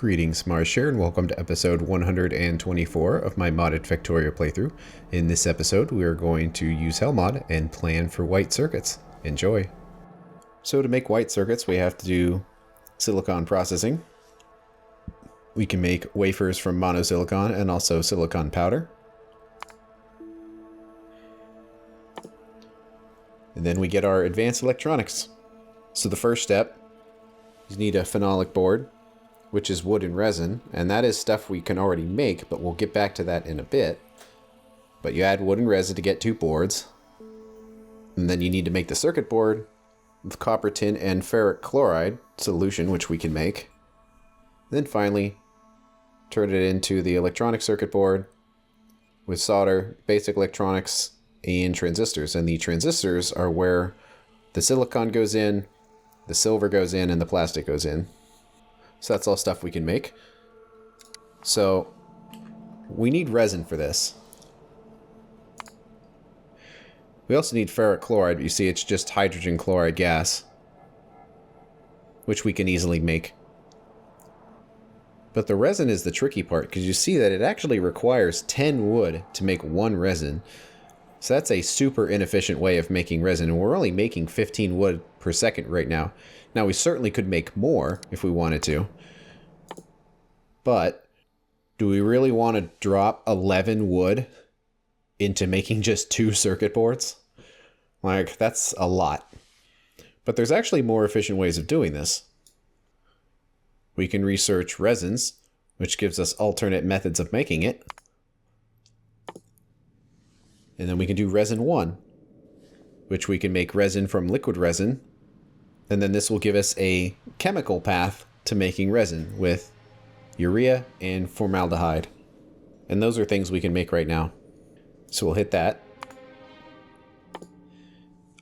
Greetings, Marsh here, and welcome to episode 124 of my modded Factorio playthrough. In this episode, we are going to use Hellmod and plan for white circuits. Enjoy! So to make white circuits, we have to do silicon processing. We can make wafers from monosilicon and also silicon powder. And then we get our advanced electronics. So the first step, you need a phenolic board, which is wood and resin, and that is stuff we can already make, but we'll get back to that in a bit. But you add wood and resin to get two boards, and then you need to make the circuit board with copper tin and ferric chloride solution, which we can make. Then finally, turn it into the electronic circuit board with solder, basic electronics, and transistors. And the transistors are where the silicon goes in, the silver goes in, and the plastic goes in. So that's all stuff we can make. So we need resin for this. We also need ferric chloride. You see, it's just hydrogen chloride gas, which we can easily make. But the resin is the tricky part, because you see that it actually requires 10 wood to make one resin. So that's a super inefficient way of making resin, and we're only making 15 wood per second right now. Now, we certainly could make more if we wanted to. But do we really want to drop 11 wood into making just 2 circuit boards? Like, that's a lot. But there's actually more efficient ways of doing this. We can research resins, which gives us alternate methods of making it. And then we can do resin 1, which we can make resin from liquid resin. And then this will give us a chemical path to making resin with urea and formaldehyde. And those are things we can make right now. So we'll hit that.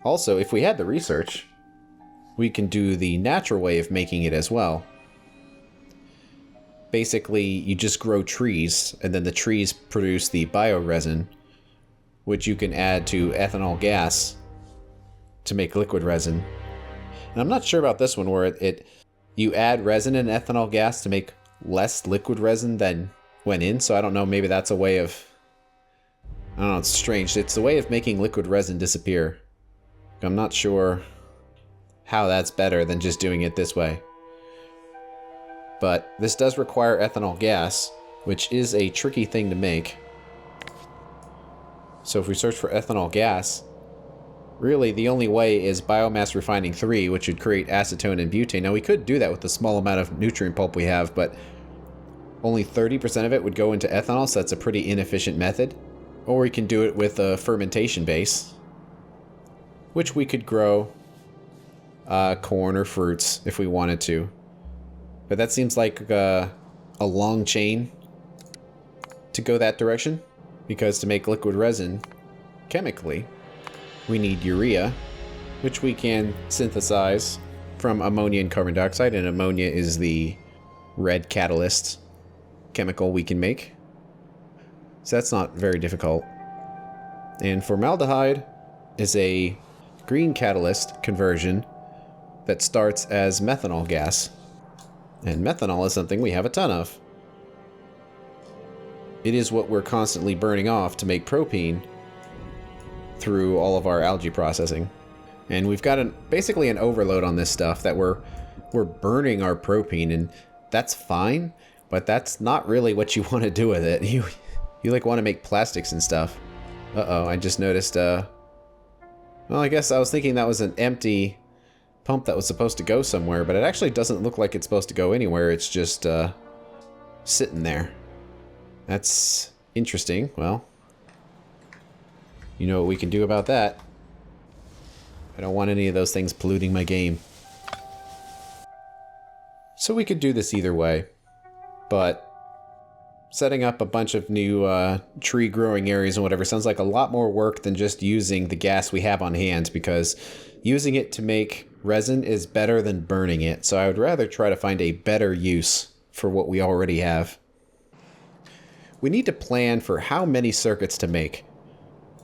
Also, if we had the research, we can do the natural way of making it as well. Basically, you just grow trees, and then the trees produce the bioresin, which you can add to ethanol gas to make liquid resin. And I'm not sure about this one, where you add resin and ethanol gas to make less liquid resin than went in. So I don't know, maybe that's a way of, I don't know, it's strange. It's a way of making liquid resin disappear. I'm not sure how that's better than just doing it this way. But this does require ethanol gas, which is a tricky thing to make. So if we search for ethanol gas, really, the only way is biomass refining 3, which would create acetone and butane. Now, we could do that with the small amount of nutrient pulp we have, but only 30% of it would go into ethanol, so that's a pretty inefficient method. Or we can do it with a fermentation base, which we could grow corn or fruits if we wanted to. But that seems like a long chain to go that direction, because to make liquid resin chemically, we need urea, which we can synthesize from ammonia and carbon dioxide, and ammonia is the red catalyst chemical we can make. So that's not very difficult. And formaldehyde is a green catalyst conversion that starts as methanol gas. And methanol is something we have a ton of. It is what we're constantly burning off to make propane through all of our algae processing. And we've got basically an overload on this stuff that we're burning our propane, and that's fine, but that's not really what you want to do with it. You like want to make plastics and stuff. Uh-oh, I just noticed, well, I guess I was thinking that was an empty pump that was supposed to go somewhere, but it actually doesn't look like it's supposed to go anywhere. It's just sitting there. That's interesting. Well, you know what we can do about that. I don't want any of those things polluting my game. So we could do this either way, but setting up a bunch of new tree growing areas and whatever sounds like a lot more work than just using the gas we have on hand, because using it to make resin is better than burning it. So I would rather try to find a better use for what we already have. We need to plan for how many circuits to make,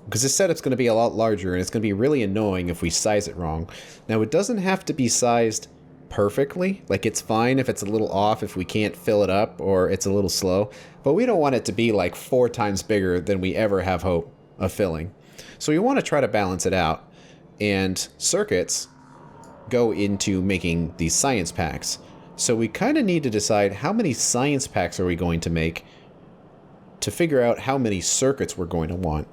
because this setup's going to be a lot larger, and it's going to be really annoying if we size it wrong. Now, it doesn't have to be sized perfectly. Like, it's fine if it's a little off, if we can't fill it up, or it's a little slow. But we don't want it to be like 4 times bigger than we ever have hope of filling. So we want to try to balance it out. And circuits go into making these science packs. So we kind of need to decide how many science packs are we going to make to figure out how many circuits we're going to want.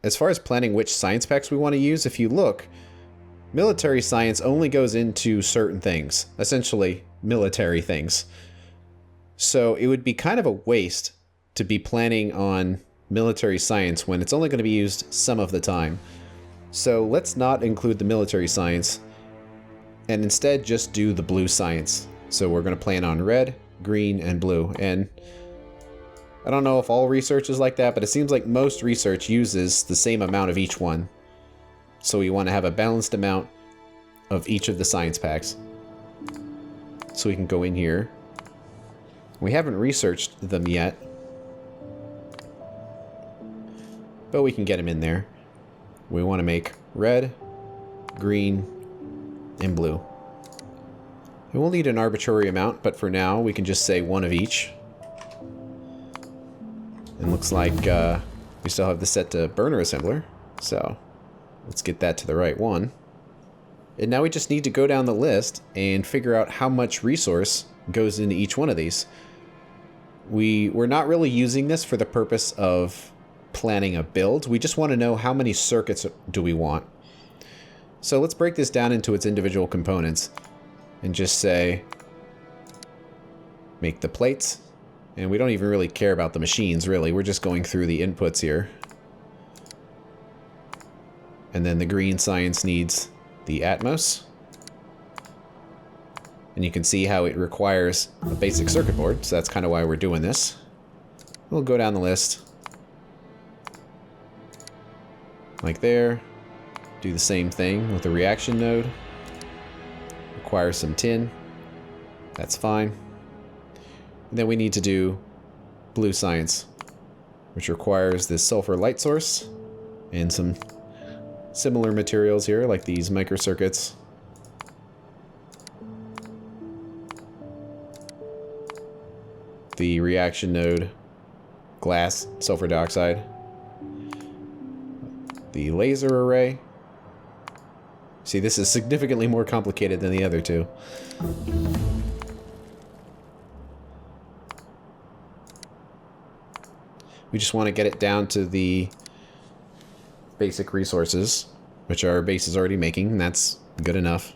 As far as planning which science packs we want to use, if you look, military science only goes into certain things, essentially military things. So it would be kind of a waste to be planning on military science when it's only going to be used some of the time. So let's not include the military science and instead just do the blue science. So we're going to plan on red, green, and blue. And I don't know if all research is like that, but it seems like most research uses the same amount of each one. So we want to have a balanced amount of each of the science packs. So we can go in here. We haven't researched them yet, but we can get them in there. We want to make red, green, and blue. And we'll need an arbitrary amount, but for now we can just say 1 of each. And looks like we still have this set to burner assembler, so let's get that to the right one. And now we just need to go down the list and figure out how much resource goes into each one of these. We're not really using this for the purpose of planning a build. We just want to know how many circuits do we want. So let's break this down into its individual components and just say make the plates. And we don't even really care about the machines, really. We're just going through the inputs here. And then the green science needs the Atmos. And you can see how it requires a basic circuit board, so that's kind of why we're doing this. We'll go down the list. Like there. Do the same thing with the reaction node. Requires some tin. That's fine. And then we need to do blue science, which requires this sulfur light source and some similar materials here, like these microcircuits. The reaction node, glass, sulfur dioxide. The laser array. See, this is significantly more complicated than the other two. We just want to get it down to the basic resources, which our base is already making, and that's good enough.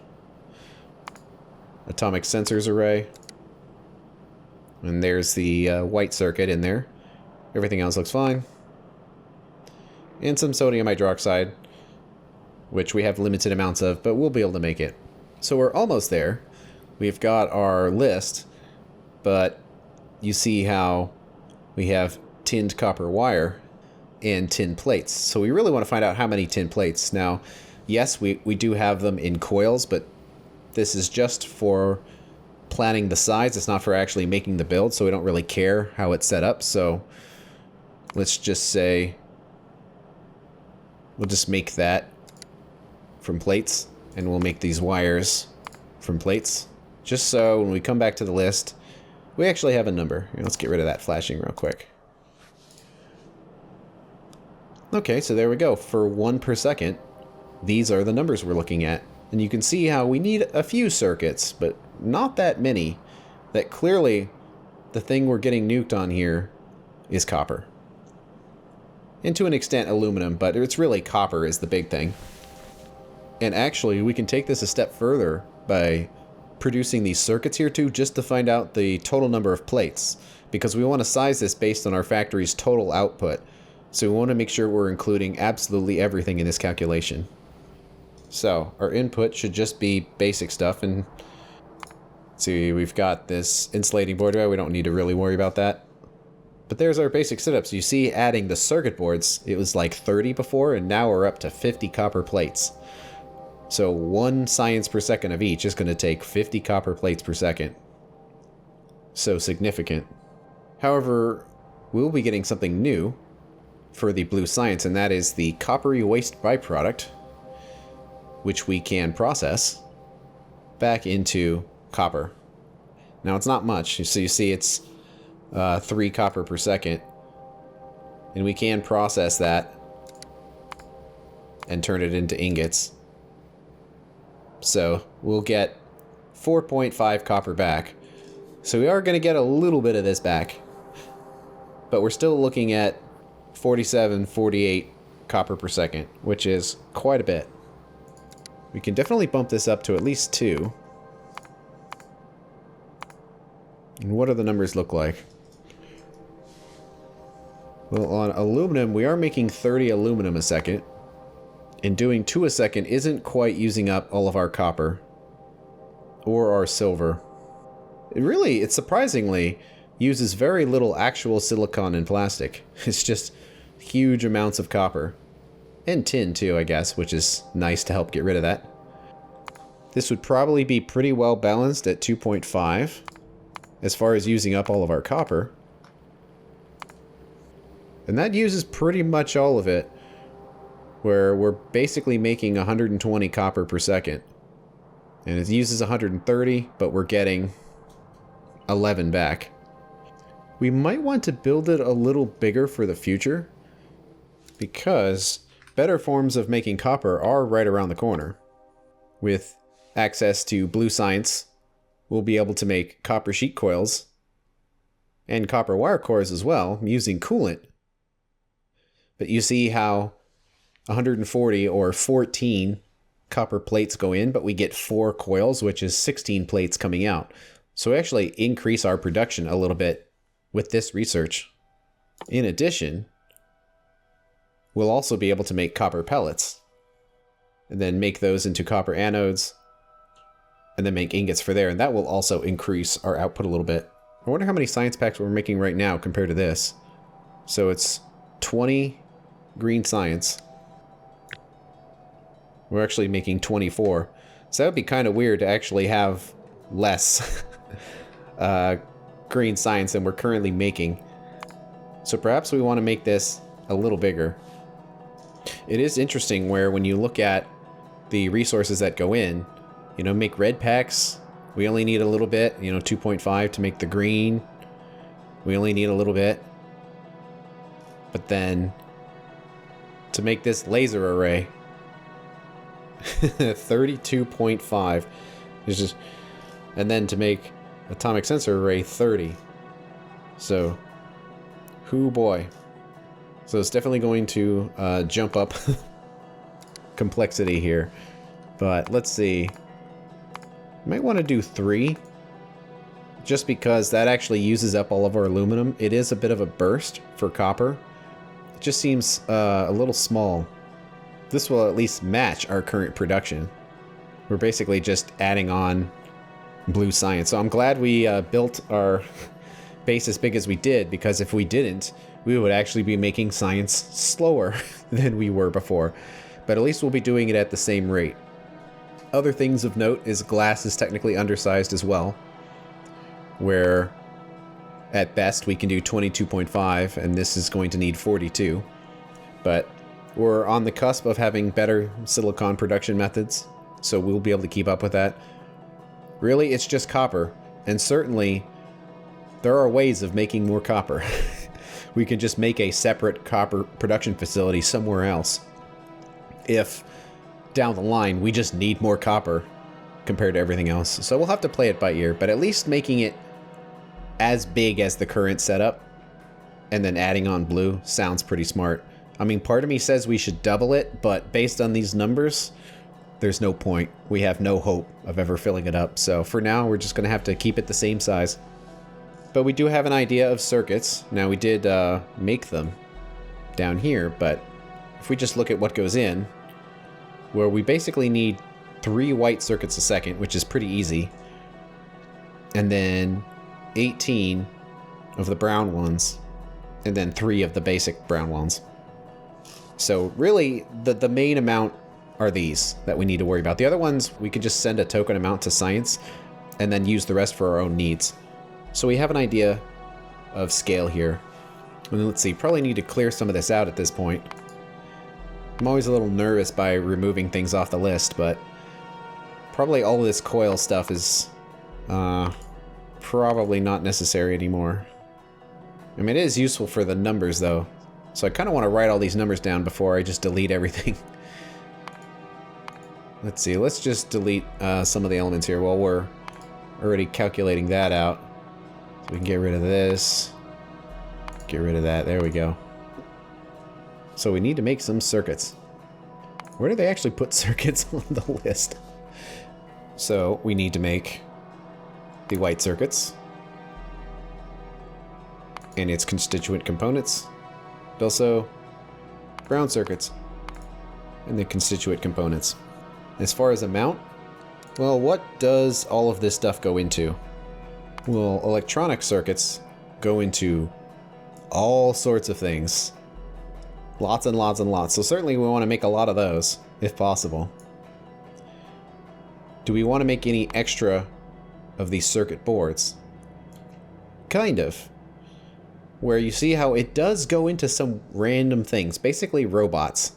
Atomic sensors array. And there's the white circuit in there. Everything else looks fine. And some sodium hydroxide, which we have limited amounts of, but we'll be able to make it. So we're almost there. We've got our list, but you see how we have tinned copper wire and tin plates. So we really want to find out how many tin plates. Now, yes, we do have them in coils, but this is just for planning the size. It's not for actually making the build, so we don't really care how it's set up. So let's just say we'll just make that from plates, and we'll make these wires from plates, just so when we come back to the list, we actually have a number. Let's get rid of that flashing real quick. Okay, so there we go. For 1 per second, these are the numbers we're looking at. And you can see how we need a few circuits, but not that many. That clearly, the thing we're getting nuked on here is copper. And to an extent, aluminum, but it's really copper is the big thing. And actually, we can take this a step further by producing these circuits here too, just to find out the total number of plates. Because we want to size this based on our factory's total output. So we want to make sure we're including absolutely everything in this calculation. So our input should just be basic stuff. And see, we've got this insulating board array. We don't need to really worry about that. But there's our basic setup. So you see, adding the circuit boards, it was like 30 before, and now we're up to 50 copper plates. So 1 science per second of each is going to take 50 copper plates per second. So significant. However, we'll be getting something new for the blue science, and that is the coppery waste byproduct, which we can process back into copper. Now it's not much, so you see it's 3 copper per second. And we can process that and turn it into ingots. So we'll get 4.5 copper back. So we are going to get a little bit of this back. But we're still looking at 47, 48 copper per second, which is quite a bit. We can definitely bump this up to at least 2. And what do the numbers look like? Well, on aluminum, we are making 30 aluminum a second. And doing 2 a second isn't quite using up all of our copper. Or our silver. It surprisingly uses very little actual silicon and plastic. It's just huge amounts of copper. And tin too, I guess, which is nice to help get rid of that. This would probably be pretty well balanced at 2.5 as far as using up all of our copper. And that uses pretty much all of it, where we're basically making 120 copper per second. And it uses 130, but we're getting 11 back. We might want to build it a little bigger for the future, because better forms of making copper are right around the corner. With access to blue science, we'll be able to make copper sheet coils and copper wire cores as well, using coolant. But you see how 140 or 14 copper plates go in, but we get 4 coils, which is 16 plates coming out. So we actually increase our production a little bit with this research. In addition, we'll also be able to make copper pellets, and then make those into copper anodes, and then make ingots for there, and that will also increase our output a little bit. I wonder how many science packs we're making right now compared to this. So it's 20 green science. We're actually making 24. So that would be kind of weird to actually have less green science than we're currently making. So perhaps we want to make this a little bigger. It is interesting where when you look at the resources that go in, you know, make red packs, we only need a little bit, you know, 2.5 to make the green. We only need a little bit. But then to make this laser array, 32.5 is just, and then to make atomic sensor array 30. So, hoo boy. So it's definitely going to jump up complexity here. But let's see. Might want to do 3. Just because that actually uses up all of our aluminum. It is a bit of a burst for copper. It just seems a little small. This will at least match our current production. We're basically just adding on blue science. So I'm glad we built our base as big as we did, because if we didn't, we would actually be making science slower than we were before. But at least we'll be doing it at the same rate. Other things of note is glass is technically undersized as well, where at best we can do 22.5, and this is going to need 42. But we're on the cusp of having better silicon production methods, so we'll be able to keep up with that. Really, it's just copper, and certainly there are ways of making more copper. We could just make a separate copper production facility somewhere else. If down the line we just need more copper compared to everything else. So we'll have to play it by ear, but at least making it as big as the current setup and then adding on blue sounds pretty smart. I mean, part of me says we should double it, but based on these numbers, there's no point. We have no hope of ever filling it up. So for now, we're just going to have to keep it the same size. But we do have an idea of circuits. Now, we did make them down here, but if we just look at what goes in, where we basically need 3 white circuits a second, which is pretty easy, and then 18 of the brown ones, and then 3 of the basic brown ones. So really, the main amount are these that we need to worry about. The other ones, we could just send a token amount to science, and then use the rest for our own needs. So we have an idea of scale here. And let's see, probably need to clear some of this out at this point. I'm always a little nervous by removing things off the list, but probably all of this coil stuff is Probably not necessary anymore. I mean, it is useful for the numbers, though. So I kind of want to write all these numbers down before I just delete everything. Let's see, let's just delete some of the elements here while we're already calculating that out. So we can get rid of this. Get rid of that, there we go. So we need to make some circuits. Where do they actually put circuits on the list? So we need to make the white circuits and its constituent components. And also brown circuits and the constituent components. As far as amount, well, what does all of this stuff go into? Well, electronic circuits go into all sorts of things. Lots and lots and lots. So certainly we want to make a lot of those, if possible. Do we want to make any extra of these circuit boards? Kind of. Where you see how it does go into some random things, basically robots.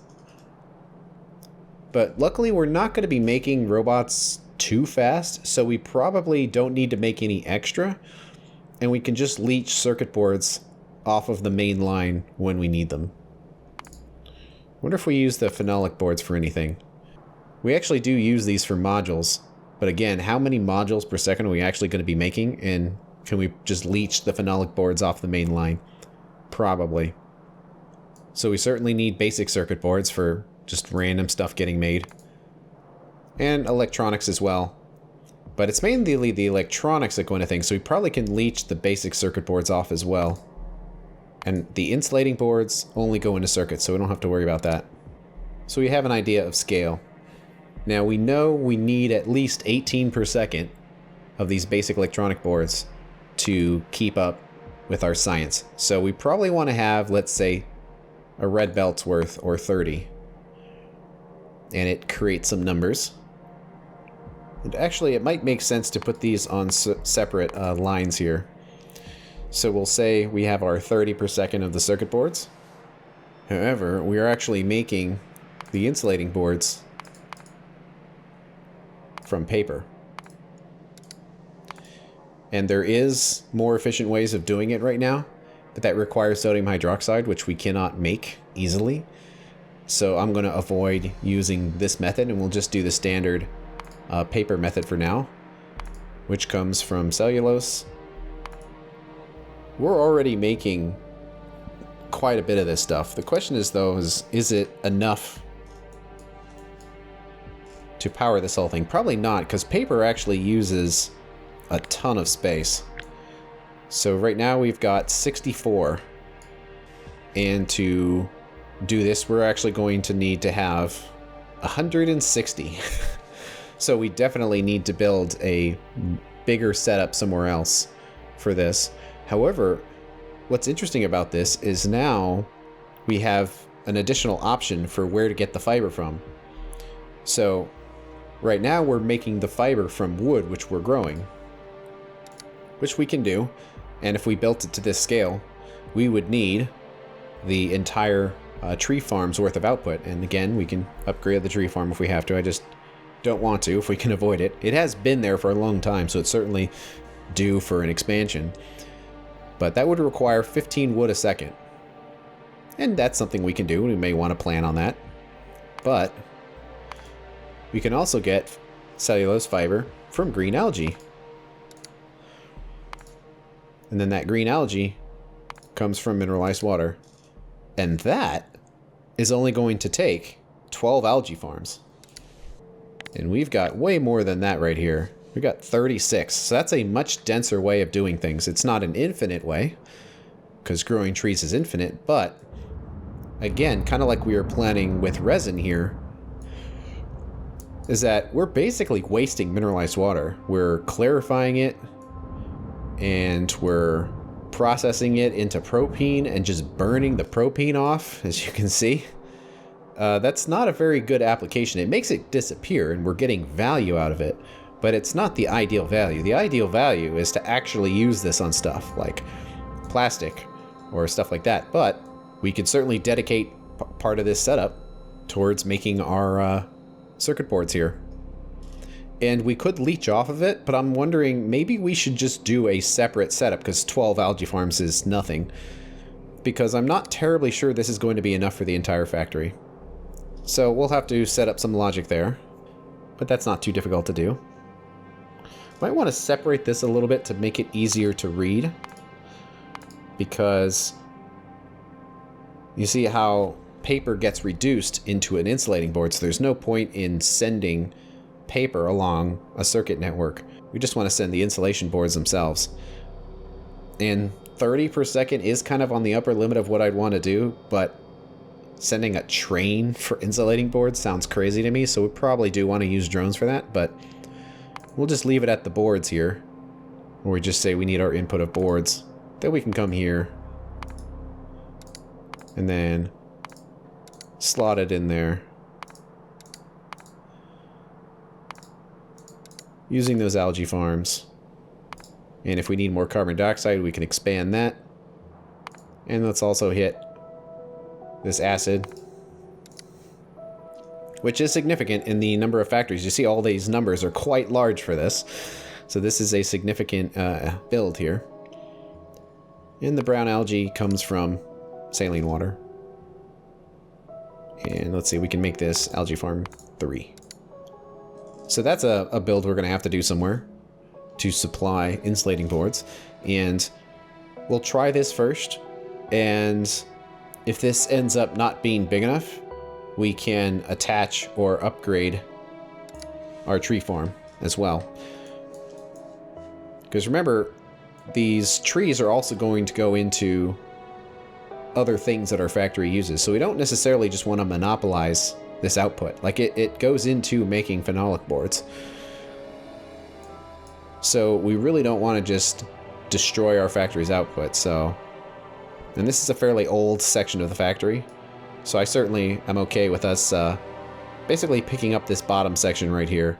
But luckily we're not going to be making robots too fast, so we probably don't need to make any extra, and we can just leach circuit boards off of the main line when we need them. Wonder if we use the phenolic boards for anything. We actually do use these for modules, but again, how many modules per second are we actually going to be making, and can we just leach the phenolic boards off the main line? Probably. So we certainly need basic circuit boards for just random stuff getting made. And electronics as well. But it's mainly the electronics that go into things, so we probably can leach the basic circuit boards off as well. And the insulating boards only go into circuits, so we don't have to worry about that. So we have an idea of scale. Now we know we need at least 18 per second of these basic electronic boards to keep up with our science. So we probably want to have, let's say, a red belt's worth, or 30. And it creates some numbers. And actually, it might make sense to put these on separate lines here. So we'll say we have our 30 per second of the circuit boards. However, we are actually making the insulating boards from paper. And there is more efficient ways of doing it right now, but that requires sodium hydroxide, which we cannot make easily. So I'm going to avoid using this method, and we'll just do the standard paper method for now, which comes from cellulose. We're already making quite a bit of this stuff. The question is, though, is it enough to power this whole thing? Probably not, because paper actually uses a ton of space. So right now we've got 64, and to do this we're actually going to need to have 160. So we definitely need to build a bigger setup somewhere else for this. However, what's interesting about this is now we have an additional option for where to get the fiber from. So right now we're making the fiber from wood, which we're growing, which we can do. And if we built it to this scale, we would need the entire tree farm's worth of output. And again, we can upgrade the tree farm if we have to. I just don't want to if we can avoid it. It has been there for a long time, so it's certainly due for an expansion. But that would require 15 wood a second. And that's something we can do. We may want to plan on that. But we can also get cellulose fiber from green algae. And then that green algae comes from mineralized water. And that is only going to take 12 algae farms. And we've got way more than that right here. We've got 36. So that's a much denser way of doing things. It's not an infinite way, because growing trees is infinite. But again, kind of like we were planning with resin here, is that we're basically wasting mineralized water. We're clarifying it, and we're processing it into propene and just burning the propene off, as you can see. That's not a very good application. It makes it disappear, and we're getting value out of it, but it's not the ideal value. The ideal value is to actually use this on stuff like plastic or stuff like that, but we could certainly dedicate part of this setup towards making our circuit boards here. And we could leech off of it, but I'm wondering maybe we should just do a separate setup because 12 algae farms is nothing. Because I'm not terribly sure this is going to be enough for the entire factory. So we'll have to set up some logic there. But that's not too difficult to do. Might want to separate this a little bit to make it easier to read. Because you see how paper gets reduced into an insulating board, so there's no point in sending paper along a circuit network. We just want to send the insulation boards themselves. And 30 per second is kind of on the upper limit of what I'd want to do, but sending a train for insulating boards sounds crazy to me, so we probably do want to use drones for that, but we'll just leave it at the boards here, where we just say we need our input of boards. Then we can come here and then slot it in there using those algae farms. And if we need more carbon dioxide, we can expand that. And let's also hit this acid, which is significant in the number of factories. You see all these numbers are quite large for this. So this is a significant build here. And the brown algae comes from saline water. And let's see, we can make this algae farm 3. So that's a build we're going to have to do somewhere to supply insulating boards. And we'll try this first. And if this ends up not being big enough, we can attach or upgrade our tree farm as well. Because remember, these trees are also going to go into other things that our factory uses. So we don't necessarily just want to monopolize this output. Like it goes into making phenolic boards. So we really don't want to just destroy our factory's output. So, and this is a fairly old section of the factory. So I certainly am okay with us basically picking up this bottom section right here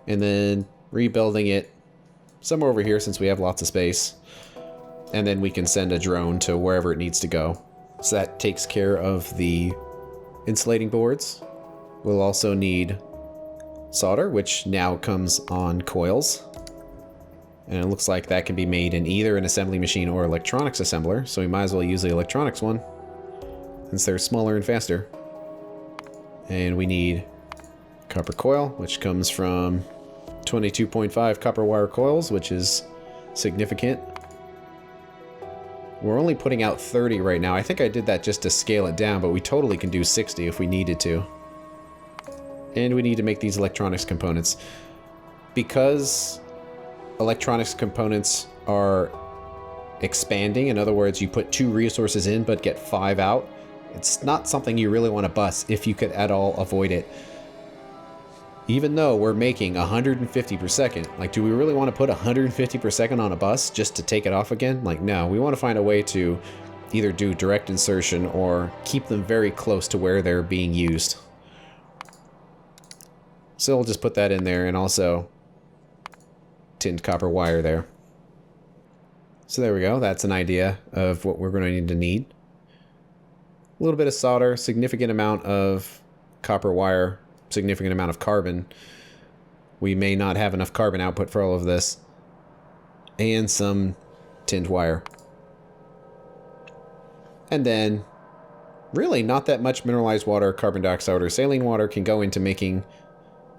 and then rebuilding it somewhere over here since we have lots of space. And then we can send a drone to wherever it needs to go. So that takes care of the insulating boards. We'll also need solder, which now comes on coils. And it looks like that can be made in either an assembly machine or electronics assembler. So we might as well use the electronics one, since they're smaller and faster. And we need copper coil, which comes from 22.5 copper wire coils, which is significant. We're only putting out 30 right now. I think I did that just to scale it down, but we totally can do 60 if we needed to. And we need to make these electronics components. Because electronics components are expanding, in other words, you put 2 resources in but get 5 out, it's not something you really want to bus if you could at all avoid it. Even though we're making 150 per second, like, do we really want to put 150 per second on a bus just to take it off again? Like, no, we want to find a way to either do direct insertion or keep them very close to where they're being used. So we'll just put that in there, and also tinned copper wire there. So there we go. That's an idea of what we're going to need. A little bit of solder, significant amount of copper wire, significant amount of carbon. We may not have enough carbon output for all of this. And some tinned wire. And then really not that much mineralized water, carbon dioxide, or saline water can go into making,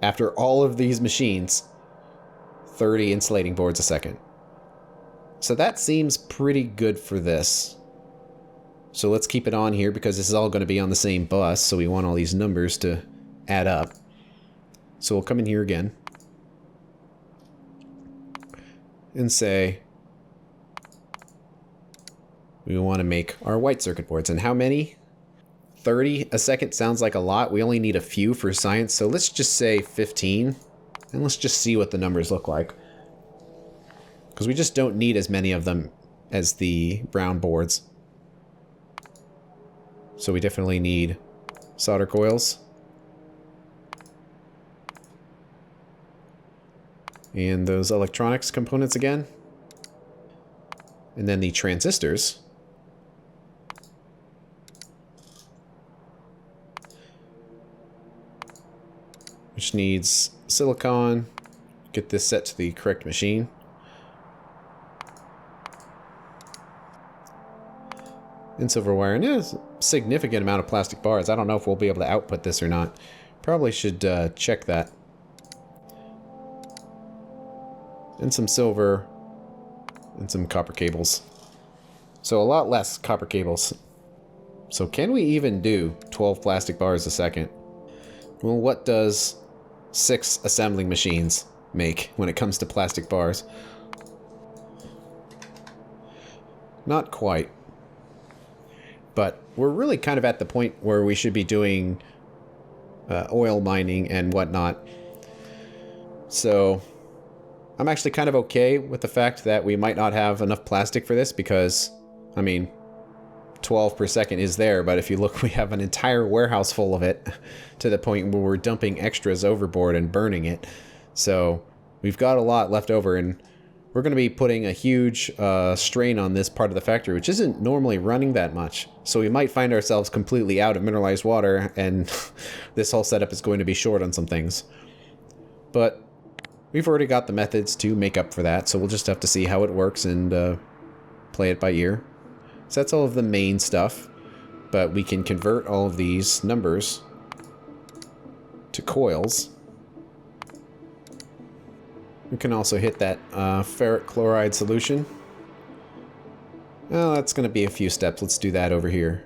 after all of these machines, 30 insulating boards a second. So that seems pretty good for this. So let's keep it on here because this is all going to be on the same bus, so we want all these numbers to add up. So we'll come in here again and say we want to make our white circuit boards. And how many? 30 a second sounds like a lot. We only need a few for science, so let's just say 15. And let's just see what the numbers look like. Because we just don't need as many of them as the brown boards. So we definitely need solder coils. And those electronics components again. And then the transistors. Which which needs silicon. Get this set to the correct machine. And silver wire, and there's a significant amount of plastic bars. I don't know if we'll be able to output this or not. Probably should check that. And some silver, and some copper cables. So a lot less copper cables. So can we even do 12 plastic bars a second? Well, what does 6 assembling machines make when it comes to plastic bars? Not quite. But we're really kind of at the point where we should be doing oil mining and whatnot. So I'm actually kind of okay with the fact that we might not have enough plastic for this because, I mean, 12 per second is there, but if you look, we have an entire warehouse full of it to the point where we're dumping extras overboard and burning it. So we've got a lot left over, and we're going to be putting a huge strain on this part of the factory, which isn't normally running that much. So we might find ourselves completely out of mineralized water, and this whole setup is going to be short on some things. But we've already got the methods to make up for that, so we'll just have to see how it works and play it by ear. So that's all of the main stuff, but we can convert all of these numbers to coils. We can also hit that ferric chloride solution. Well, that's going to be a few steps. Let's do that over here.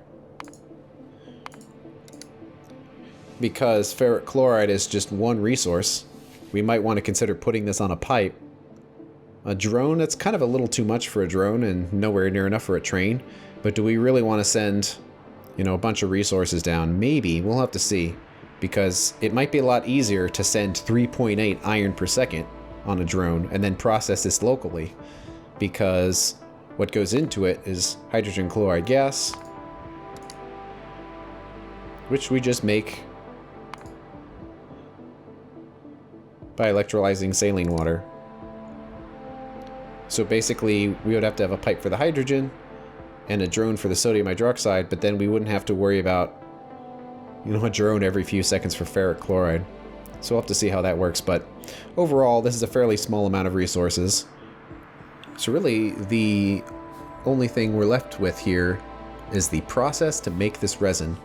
Because ferric chloride is just one resource, we might want to consider putting this on a pipe. A drone, that's kind of a little too much for a drone and nowhere near enough for a train. But do we really want to send, you know, a bunch of resources down? Maybe. We'll have to see. Because it might be a lot easier to send 3.8 iron per second on a drone and then process this locally. Because what goes into it is hydrogen chloride gas, which we just make by electrolyzing saline water. So basically, we would have to have a pipe for the hydrogen and a drone for the sodium hydroxide, but then we wouldn't have to worry about, you know, a drone every few seconds for ferric chloride. So we'll have to see how that works, but overall, this is a fairly small amount of resources. So really, the only thing we're left with here is the process to make this resin.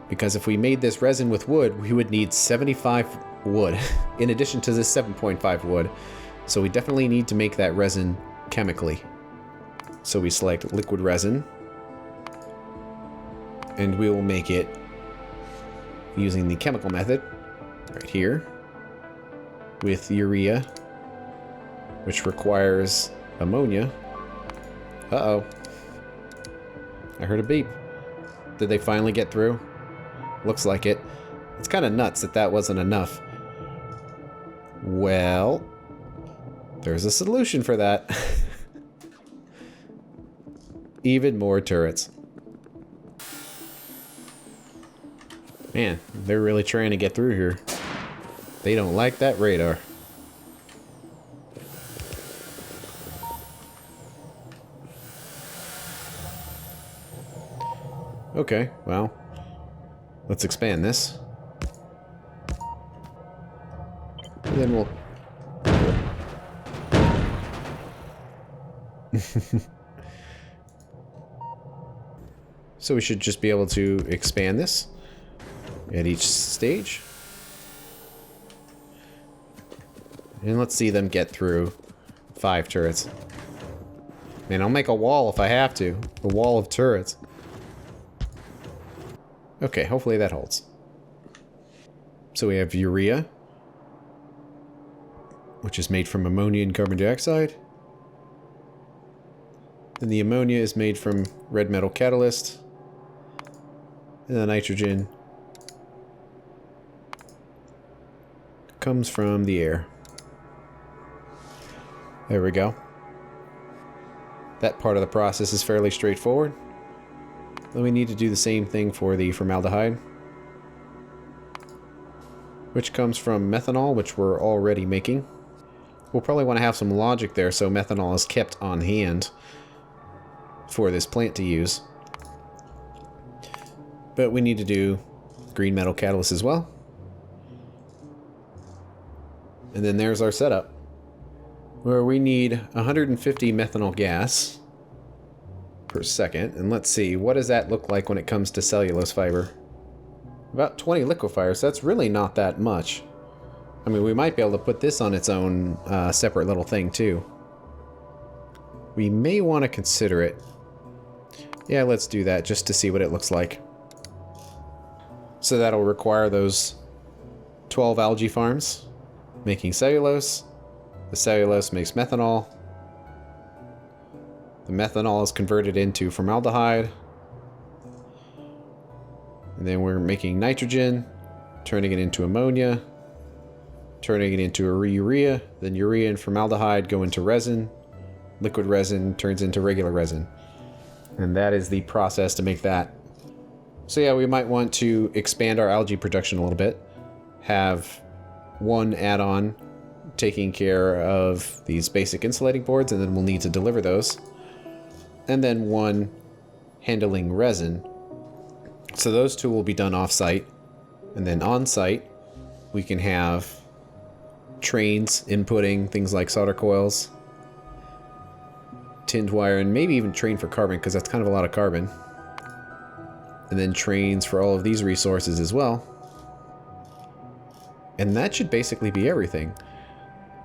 Because if we made this resin with wood, we would need 75 wood, in addition to this 7.5 wood. So we definitely need to make that resin chemically. So we select liquid resin, and we will make it using the chemical method right here with urea, which requires ammonia. Uh-oh. I heard a beep. Did they finally get through? Looks like it. It's kind of nuts that that wasn't enough. Well, there's a solution for that. Even more turrets. Man, they're really trying to get through here. They don't like that radar. Okay, well, let's expand this. And then we'll... So we should just be able to expand this at each stage. And let's see them get through 5 turrets. Man, I'll make a wall if I have to. A wall of turrets. Okay, hopefully that holds. So we have urea, which is made from ammonia and carbon dioxide. Then the ammonia is made from red metal catalyst. And the nitrogen comes from the air. There we go. That part of the process is fairly straightforward. Then we need to do the same thing for the formaldehyde, which comes from methanol, which we're already making. We'll probably want to have some logic there so methanol is kept on hand for this plant to use. But we need to do green metal catalyst as well. And then there's our setup, where we need 150 methanol gas per second. And let's see, what does that look like when it comes to cellulose fiber? About 20 liquefiers. That's really not that much. I mean, we might be able to put this on its own separate little thing too. We may want to consider it. Yeah, let's do that just to see what it looks like. So that'll require those 12 algae farms making cellulose. The cellulose makes methanol. The methanol is converted into formaldehyde. And then we're making nitrogen, turning it into ammonia, turning it into a urea. Then urea and formaldehyde go into resin. Liquid resin turns into regular resin. And that is the process to make that. So yeah, we might want to expand our algae production a little bit. Have one add-on taking care of these basic insulating boards, and then we'll need to deliver those. And then one handling resin. So those two will be done off-site. And then on-site, we can have trains inputting things like solder coils, tinned wire, and maybe even train for carbon, because that's kind of a lot of carbon. And then trains for all of these resources as well. And that should basically be everything.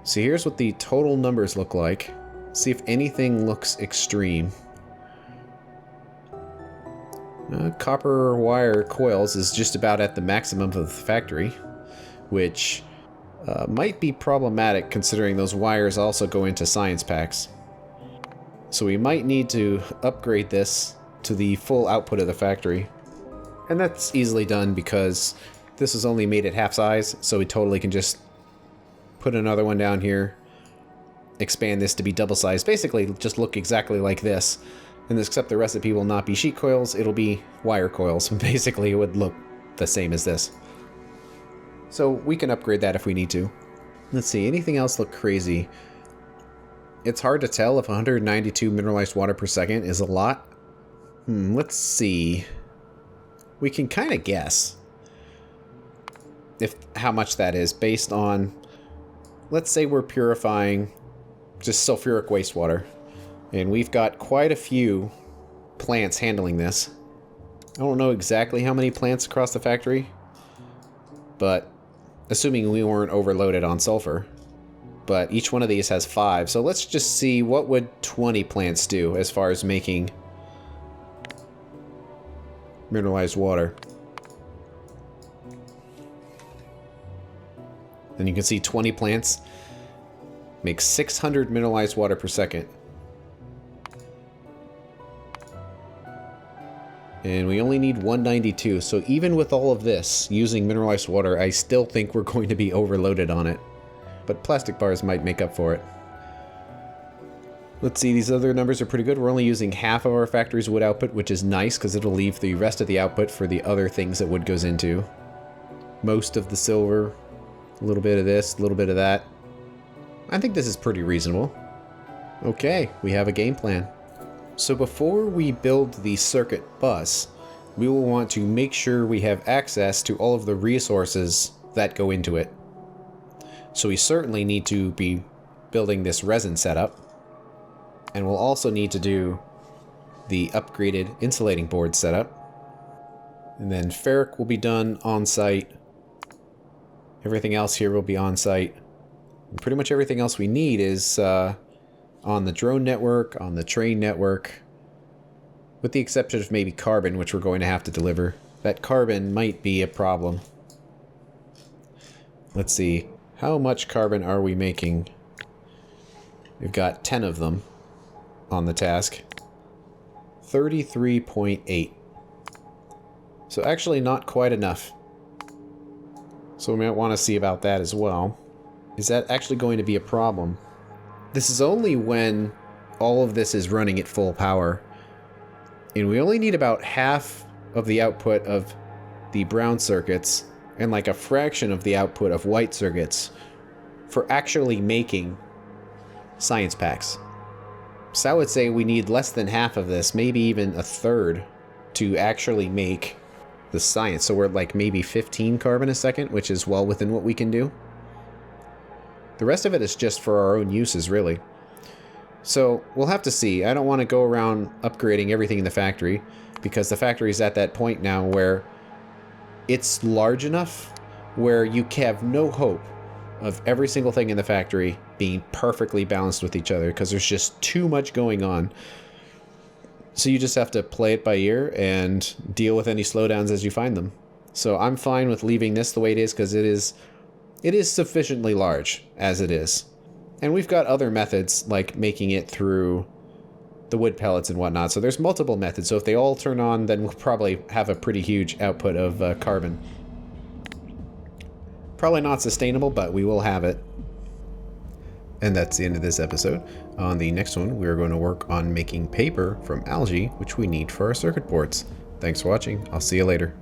So here's what the total numbers look like. See if anything looks extreme. Copper wire coils is just about at the maximum of the factory, which might be problematic considering those wires also go into science packs. So we might need to upgrade this to the full output of the factory. And that's easily done because this is only made at half size, so we totally can just put another one down here, expand this to be double size, basically just look exactly like this. And except the recipe will not be sheet coils, it'll be wire coils. Basically, it would look the same as this. So we can upgrade that if we need to. Let's see, anything else look crazy? It's hard to tell if 192 mineralized water per second is a lot. Let's see. We can kind of guess how much that is based on, let's say we're purifying just sulfuric wastewater. And we've got quite a few plants handling this. I don't know exactly how many plants across the factory, but assuming we weren't overloaded on sulfur. But each one of these has 5, so let's just see what would 20 plants do as far as making mineralized water. And you can see 20 plants make 600 mineralized water per second. And we only need 192, so even with all of this, using mineralized water, I still think we're going to be overloaded on it. But plastic bars might make up for it. Let's see, these other numbers are pretty good. We're only using half of our factory's wood output, which is nice, because it'll leave the rest of the output for the other things that wood goes into. Most of the silver, a little bit of this, a little bit of that. I think this is pretty reasonable. Okay, we have a game plan. So before we build the circuit bus, we will want to make sure we have access to all of the resources that go into it. So we certainly need to be building this resin setup. And we'll also need to do the upgraded insulating board setup. And then ferric will be done on site. Everything else here will be on site. And pretty much everything else we need is on the drone network, on the train network, with the exception of maybe carbon, which we're going to have to deliver. That carbon might be a problem. Let's see, how much carbon are we making? We've got 10 of them on the task. 33.8. So actually not quite enough. So we might want to see about that as well. Is that actually going to be a problem? This is only when all of this is running at full power. And we only need about half of the output of the brown circuits and like a fraction of the output of white circuits for actually making science packs. So I would say we need less than half of this, maybe even a third, to actually make the science. So we're at like maybe 15 carbon a second, which is well within what we can do. The rest of it is just for our own uses, really. So we'll have to see. I don't want to go around upgrading everything in the factory, because the factory is at that point now where it's large enough where you have no hope of every single thing in the factory being perfectly balanced with each other, because there's just too much going on. So you just have to play it by ear and deal with any slowdowns as you find them. So I'm fine with leaving this the way it is, because it is sufficiently large as it is. And we've got other methods like making it through the wood pellets and whatnot. So there's multiple methods. So if they all turn on, then we'll probably have a pretty huge output of carbon. Probably not sustainable, but we will have it. And that's the end of this episode. On the next one, we're going to work on making paper from algae, which we need for our circuit boards. Thanks for watching. I'll see you later.